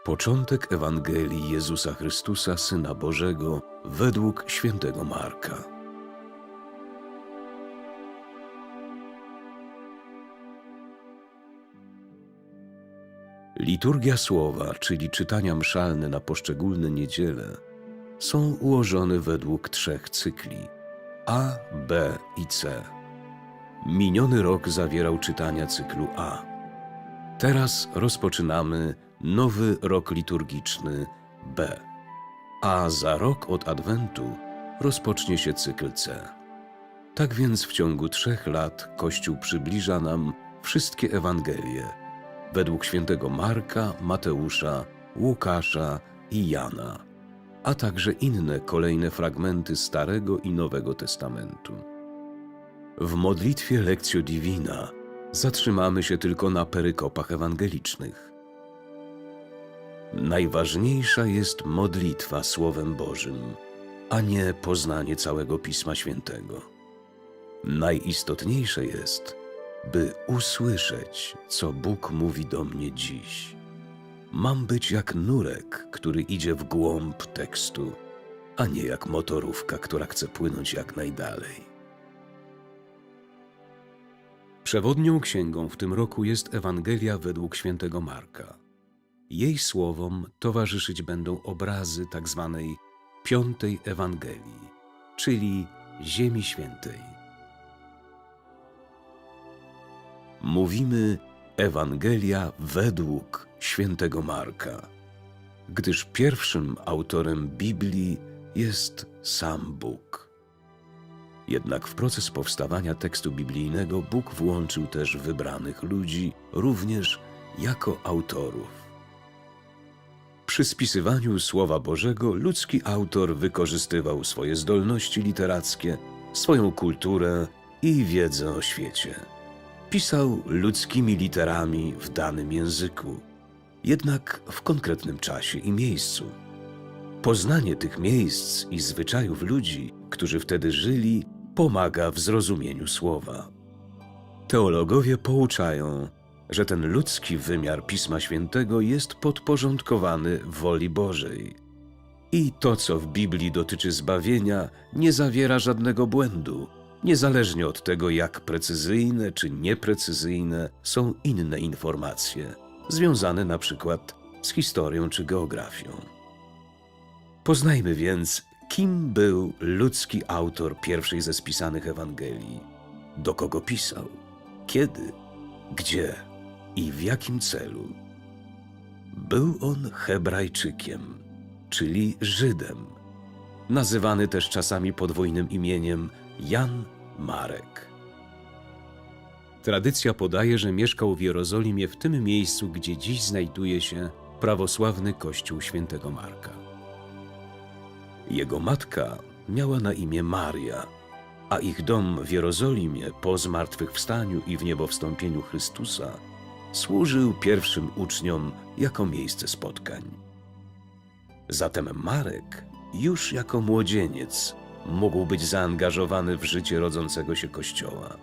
Początek Ewangelii Jezusa Chrystusa, Syna Bożego, według świętego Marka. Liturgia słowa, czyli czytania mszalne na poszczególne niedziele, są ułożone według 3 cykli A, B i C. Miniony rok zawierał czytania cyklu A. Teraz rozpoczynamy nowy rok liturgiczny B, a za rok od Adwentu rozpocznie się cykl C. Tak więc w ciągu 3 lat Kościół przybliża nam wszystkie Ewangelie według świętego Marka, Mateusza, Łukasza i Jana, a także inne kolejne fragmenty Starego i Nowego Testamentu. W modlitwie Lectio Divina zatrzymamy się tylko na perykopach ewangelicznych. Najważniejsza jest modlitwa Słowem Bożym, a nie poznanie całego Pisma Świętego. Najistotniejsze jest, by usłyszeć, co Bóg mówi do mnie dziś. Mam być jak nurek, który idzie w głąb tekstu, a nie jak motorówka, która chce płynąć jak najdalej. Przewodnią księgą w tym roku jest Ewangelia według świętego Marka. Jej słowom towarzyszyć będą obrazy tzw. Piątej Ewangelii, czyli Ziemi Świętej. Mówimy Ewangelia według świętego Marka, gdyż pierwszym autorem Biblii jest sam Bóg. Jednak w proces powstawania tekstu biblijnego Bóg włączył też wybranych ludzi, również jako autorów. Przy spisywaniu Słowa Bożego ludzki autor wykorzystywał swoje zdolności literackie, swoją kulturę i wiedzę o świecie. Pisał ludzkimi literami w danym języku, jednak w konkretnym czasie i miejscu. Poznanie tych miejsc i zwyczajów ludzi, którzy wtedy żyli, pomaga w zrozumieniu słowa. Teologowie pouczają, że ten ludzki wymiar Pisma Świętego jest podporządkowany woli Bożej. I to, co w Biblii dotyczy zbawienia, nie zawiera żadnego błędu, niezależnie od tego, jak precyzyjne czy nieprecyzyjne są inne informacje, związane na przykład z historią czy geografią. Poznajmy więc, kim był ludzki autor pierwszej ze spisanych Ewangelii, do kogo pisał, kiedy, gdzie i w jakim celu. Był on Hebrajczykiem, czyli Żydem, nazywany też czasami podwójnym imieniem Jan Marek. Tradycja podaje, że mieszkał w Jerozolimie w tym miejscu, gdzie dziś znajduje się prawosławny kościół świętego Marka. Jego matka miała na imię Maria, a ich dom w Jerozolimie po zmartwychwstaniu i wniebowstąpieniu Chrystusa służył pierwszym uczniom jako miejsce spotkań. Zatem Marek już jako młodzieniec mógł być zaangażowany w życie rodzącego się Kościoła.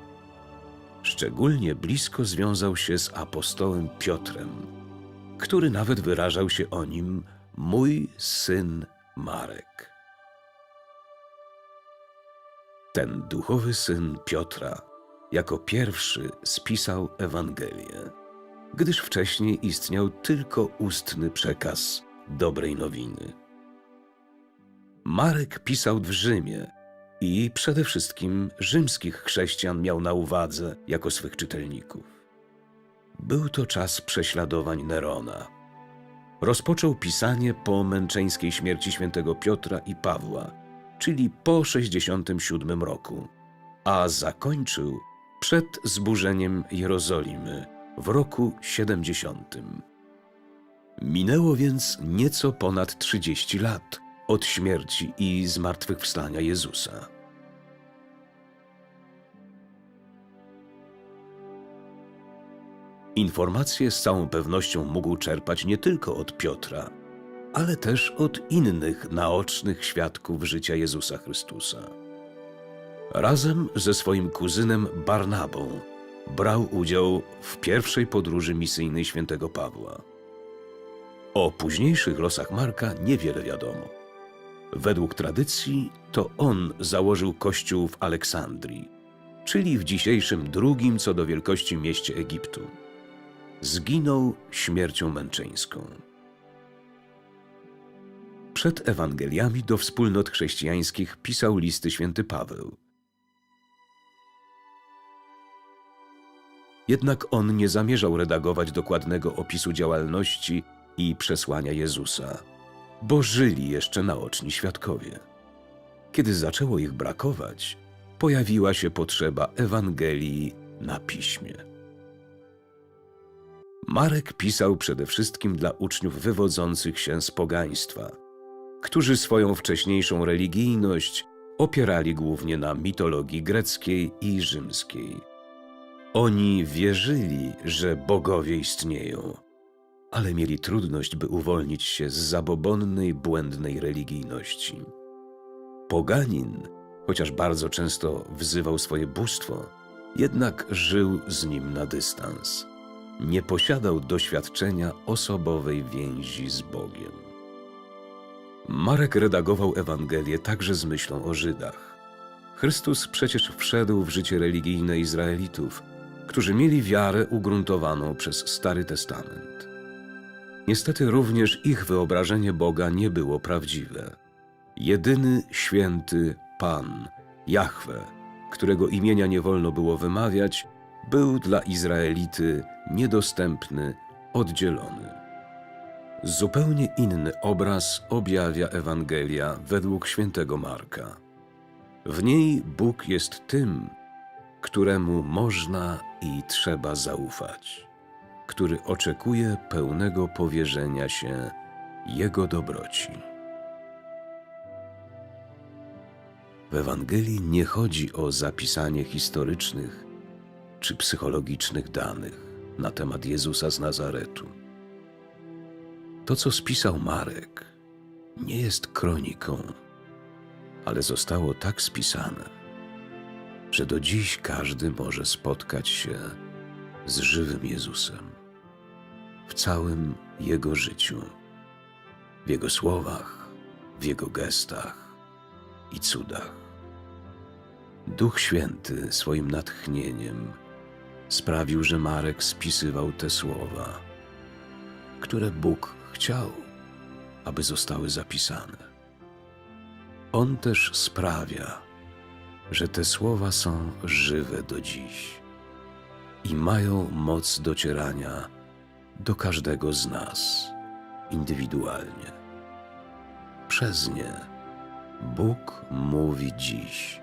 Szczególnie blisko związał się z apostołem Piotrem, który nawet wyrażał się o nim: mój syn Marek. Ten duchowy syn Piotra jako pierwszy spisał Ewangelię, gdyż wcześniej istniał tylko ustny przekaz dobrej nowiny. Marek pisał w Rzymie i przede wszystkim rzymskich chrześcijan miał na uwadze jako swych czytelników. Był to czas prześladowań Nerona. Rozpoczął pisanie po męczeńskiej śmierci świętego Piotra i Pawła, czyli po 67 roku, a zakończył przed zburzeniem Jerozolimy w roku 70. Minęło więc nieco ponad 30 lat od śmierci i zmartwychwstania Jezusa. Informacje z całą pewnością mógł czerpać nie tylko od Piotra, ale też od innych naocznych świadków życia Jezusa Chrystusa. Razem ze swoim kuzynem Barnabą brał udział w pierwszej podróży misyjnej świętego Pawła. O późniejszych losach Marka niewiele wiadomo. Według tradycji to on założył kościół w Aleksandrii, czyli w dzisiejszym drugim co do wielkości mieście Egiptu. Zginął śmiercią męczeńską. Przed Ewangeliami do wspólnot chrześcijańskich pisał listy święty Paweł. Jednak on nie zamierzał redagować dokładnego opisu działalności i przesłania Jezusa, bo żyli jeszcze naoczni świadkowie. Kiedy zaczęło ich brakować, pojawiła się potrzeba Ewangelii na piśmie. Marek pisał przede wszystkim dla uczniów wywodzących się z pogaństwa, którzy swoją wcześniejszą religijność opierali głównie na mitologii greckiej i rzymskiej. Oni wierzyli, że bogowie istnieją, ale mieli trudność, by uwolnić się z zabobonnej, błędnej religijności. Poganin, chociaż bardzo często wzywał swoje bóstwo, jednak żył z nim na dystans. Nie posiadał doświadczenia osobowej więzi z Bogiem. Marek redagował Ewangelię także z myślą o Żydach. Chrystus przecież wszedł w życie religijne Izraelitów, którzy mieli wiarę ugruntowaną przez Stary Testament. Niestety również ich wyobrażenie Boga nie było prawdziwe. Jedyny święty Pan, Jahwe, którego imienia nie wolno było wymawiać, był dla Izraelity niedostępny, oddzielony. Zupełnie inny obraz objawia Ewangelia według świętego Marka. W niej Bóg jest tym, któremu można i trzeba zaufać, który oczekuje pełnego powierzenia się Jego dobroci. W Ewangelii nie chodzi o zapisanie historycznych czy psychologicznych danych na temat Jezusa z Nazaretu. To, co spisał Marek, nie jest kroniką, ale zostało tak spisane, że do dziś każdy może spotkać się z żywym Jezusem w całym Jego życiu, w Jego słowach, w Jego gestach i cudach. Duch Święty swoim natchnieniem sprawił, że Marek spisywał te słowa, które Bóg chciał, aby zostały zapisane. On też sprawia, że te słowa są żywe do dziś i mają moc docierania do każdego z nas indywidualnie. Przez nie Bóg mówi dziś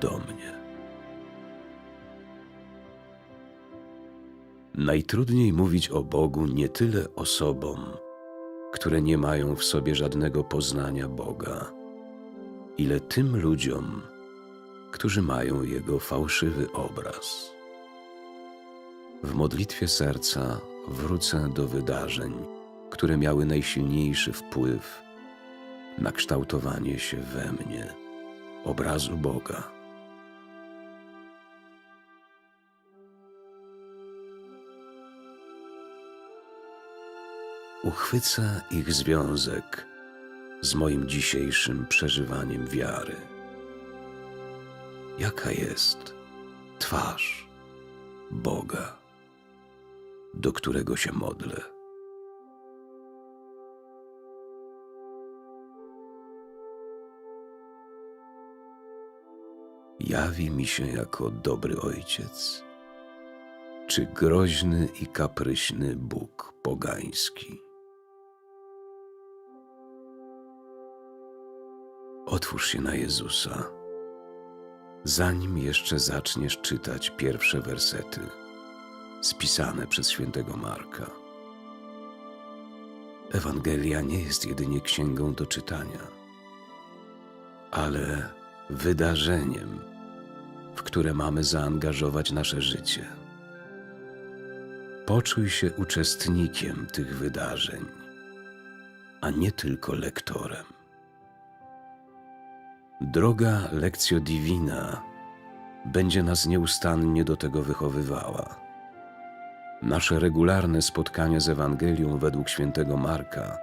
do mnie. Najtrudniej mówić o Bogu nie tyle osobom, które nie mają w sobie żadnego poznania Boga, ile tym ludziom, którzy mają Jego fałszywy obraz. W modlitwie serca wrócę do wydarzeń, które miały najsilniejszy wpływ na kształtowanie się we mnie obrazu Boga. Uchwycę ich związek z moim dzisiejszym przeżywaniem wiary. Jaka jest twarz Boga, do którego się modlę? Jawi mi się jako dobry ojciec, czy groźny i kapryśny Bóg pogański? Otwórz się na Jezusa, zanim jeszcze zaczniesz czytać pierwsze wersety spisane przez świętego Marka. Ewangelia nie jest jedynie księgą do czytania, ale wydarzeniem, w które mamy zaangażować nasze życie. Poczuj się uczestnikiem tych wydarzeń, a nie tylko lektorem. Droga Lectio Divina będzie nas nieustannie do tego wychowywała. Nasze regularne spotkania z Ewangelią według świętego Marka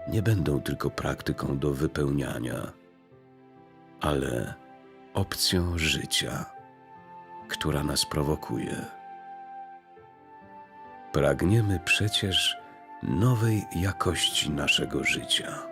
nie będą tylko praktyką do wypełniania, ale opcją życia, która nas prowokuje. Pragniemy przecież nowej jakości naszego życia.